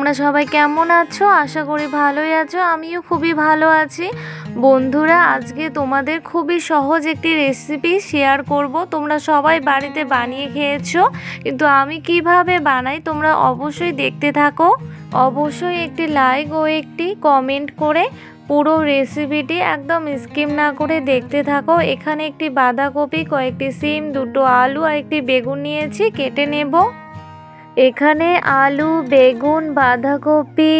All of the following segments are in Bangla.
তোমরা সবাই কেমন আছো? আশা করি ভালোই আছো। আমিও খুবই ভালো আছি। বন্ধুরা, আজকে তোমাদের খুবই সহজ একটি রেসিপি শেয়ার করব। তোমরা সবাই বাড়িতে বানিয়ে খেয়েছো, কিন্তু আমি কিভাবে বানাই তোমরা অবশ্যই দেখতে থাকো। অবশ্যই একটি লাইক ও একটি কমেন্ট করে পুরো রেসিপিটি একদম স্কিপ না করে দেখতে থাকো। এখানে একটি বাঁধাকপি, কয়েকটি সিম, দুটো আলু আর একটি বেগুন নিয়েছি, কেটে নেব। এখানে আলু, বেগুন, বাঁধাকপি,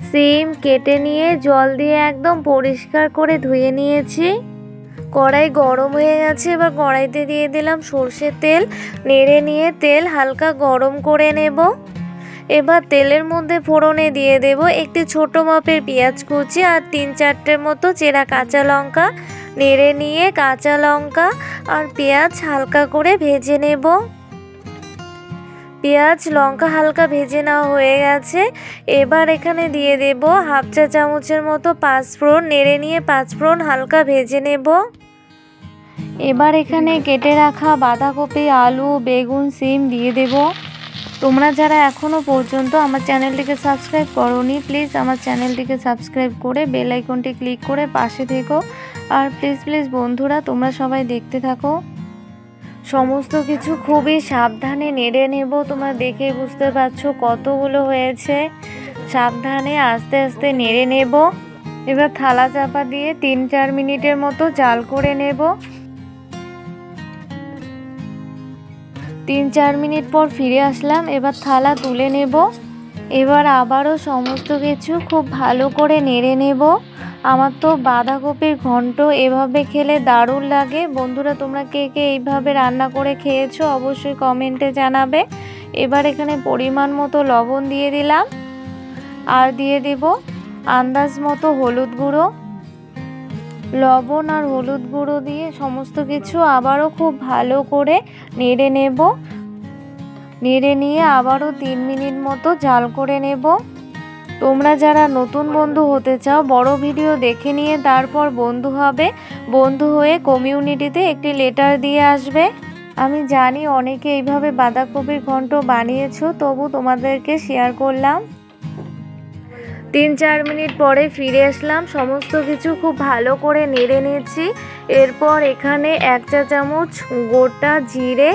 সিম কেটে নিয়ে জল দিয়ে একদম পরিষ্কার করে ধুয়ে নিয়েছি। কড়াই গরম হয়ে গেছে, এবার কড়াইতে দিয়ে দিলাম সর্ষের তেল। নেড়ে নিয়ে তেল হালকা গরম করে নেব। এবার তেলের মধ্যে ফোড়নে দিয়ে দেব একটি ছোট মাপের পেঁয়াজ কুচি আর 3-4টের মতো চেরা কাঁচা লঙ্কা। নেড়ে নিয়ে কাঁচা লঙ্কা আর পেঁয়াজ হালকা করে ভেজে নেব। পেঁয়াজ লঙ্কা হালকা ভেজে নেওয়া হয়ে গেছে। এবার এখানে দিয়ে দেব হাফ চা চামচের মতো পাঁচফোড়ন। নেড়ে নিয়ে পাঁচফোড়ন হালকা ভেজে নেব। এবার এখানে কেটে রাখা বাঁধাকপি, আলু, বেগুন, সিম দিয়ে দেব। তোমরা যারা এখনও পর্যন্ত আমার চ্যানেলটিকে সাবস্ক্রাইব করোনি, প্লিজ আমার চ্যানেলটিকে সাবস্ক্রাইব করে বেল আইকনটি ক্লিক করে পাশে থেকো। আর প্লিজ বন্ধুরা, তোমরা সবাই দেখতে থাকো। সমস্ত কিছু খুবই সাবধানে নেড়ে নেব। তোমরা দেখে বুঝতে পারছো কতগুলো হয়েছে। সাবধানে আস্তে আস্তে নেড়ে নেব। এবার থালা চাপা দিয়ে 3-4 মিনিটের মতো জাল করে নেব। 3-4 মিনিট পর ফিরে আসলাম। এবার থালা তুলে নেব। এবার আবারও সমস্ত কিছু খুব ভালো করে নেড়ে নেব। আমার তো বাঁধাকপির ঘন্ট এভাবে খেলে দারুণ লাগে। বন্ধুরা, তোমরা কে কে এইভাবে রান্না করে খেয়েছো অবশ্যই কমেন্টে জানাবে। এবার এখানে পরিমাণ মতো লবণ দিয়ে দিলাম আর দিয়ে দেব আন্দাজ মতো হলুদ গুঁড়ো। লবণ আর হলুদ গুঁড়ো দিয়ে সমস্ত কিছু আবারও খুব ভালো করে নেড়ে নেব। নেড়ে নিয়ে আবারও 3 মিনিট মতো জাল করে নেব। তোমরা যারা নতুন বন্ধু হতে চাও, বড় ভিডিও দেখে নিয়ে তারপর বন্ধু হবে। বন্ধু হয়ে কমিউনিটিতে একটি লেটার দিয়ে আসবে। আমি জানি অনেকে এইভাবে বাঁধাকপির ঘন্ট বানিয়েছো, তবু তোমাদেরকে শেয়ার করলাম। 3-4 মিনিট পরে ফিরে আসলাম। সমস্ত কিছু খুব ভালো করে নেড়ে নিয়েছি। এরপর এখানে 1 চা চামচ গোটা জিরে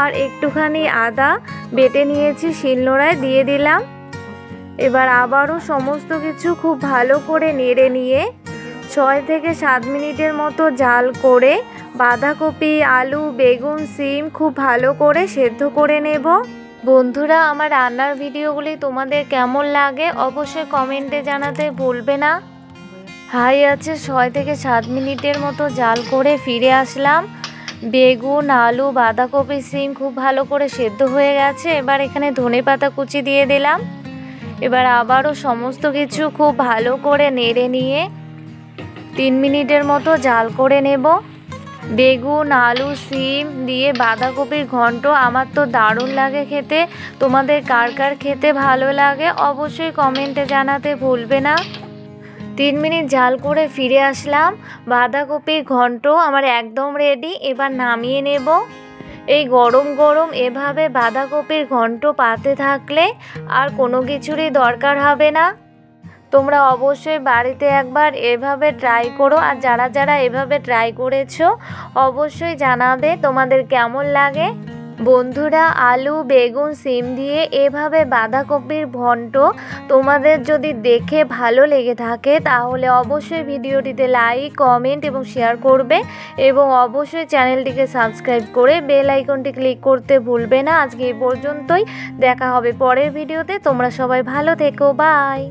আর একটুখানি আদা বেটে নিয়েছি শিলনোড়ায় দিয়ে দিলাম। এবার আবারও সমস্ত কিছু খুব ভালো করে নেড়ে নিয়ে 6 থেকে 7 মিনিটের মতো জাল করে বাঁধাকপি, আলু, বেগুন, সিম খুব ভালো করে সেদ্ধ করে নেব। বন্ধুরা, আমার রান্নার ভিডিওগুলি তোমাদের কেমন লাগে অবশ্যই কমেন্টে জানাতে ভুলবে না। হাই আছে 6 থেকে 7 মিনিটের মতো জাল করে ফিরে আসলাম। বেগুন, আলু, বাঁধাকপি, সিম খুব ভালো করে সেদ্ধ হয়ে গেছে। এবার এখানে ধনেপাতা কুচি দিয়ে দিলাম। এবার আবারও সমস্ত কিছু খুব ভালো করে নেড়ে নিয়ে 3 মিনিটের মতো জাল করে নেব। বেগুন, আলু, সিম দিয়ে বাঁধাকপির ঘন্ট আমার তো দারুণ লাগে খেতে। তোমাদের কার কার খেতে ভালো লাগে অবশ্যই কমেন্টে জানাতে ভুলবে না। 3 মিনিট জাল করে ফিরে আসলাম। বাঁধাকপির ঘন্ট আমার একদম রেডি। এবার নামিয়ে নেব। এই গরম গরম এভাবে বাঁধাকপির ঘন্ট পাতে থাকলে আর কোনো কিছুরই দরকার হবে না। তোমরা অবশ্যই বাড়িতে একবার এভাবে ট্রাই করো। আর যারা যারা এভাবে ট্রাই করেছো অবশ্যই জানাবে তোমাদের কেমন লাগে। বন্ধুরা, আলু, বেগুন, সিম দিয়ে এভাবে বাঁধাকপির ঘন্ট তোমাদের যদি দেখে ভালো লেগে থাকে তাহলে অবশ্যই ভিডিওটিতে লাইক, কমেন্ট এবং শেয়ার করবে এবং অবশ্যই চ্যানেলটিকে সাবস্ক্রাইব করে বেল আইকনটি ক্লিক করতে ভুলবে না। আজকে এই পর্যন্তই, দেখা হবে পরের ভিডিওতে। তোমরা সবাই ভালো থেকো, বাই।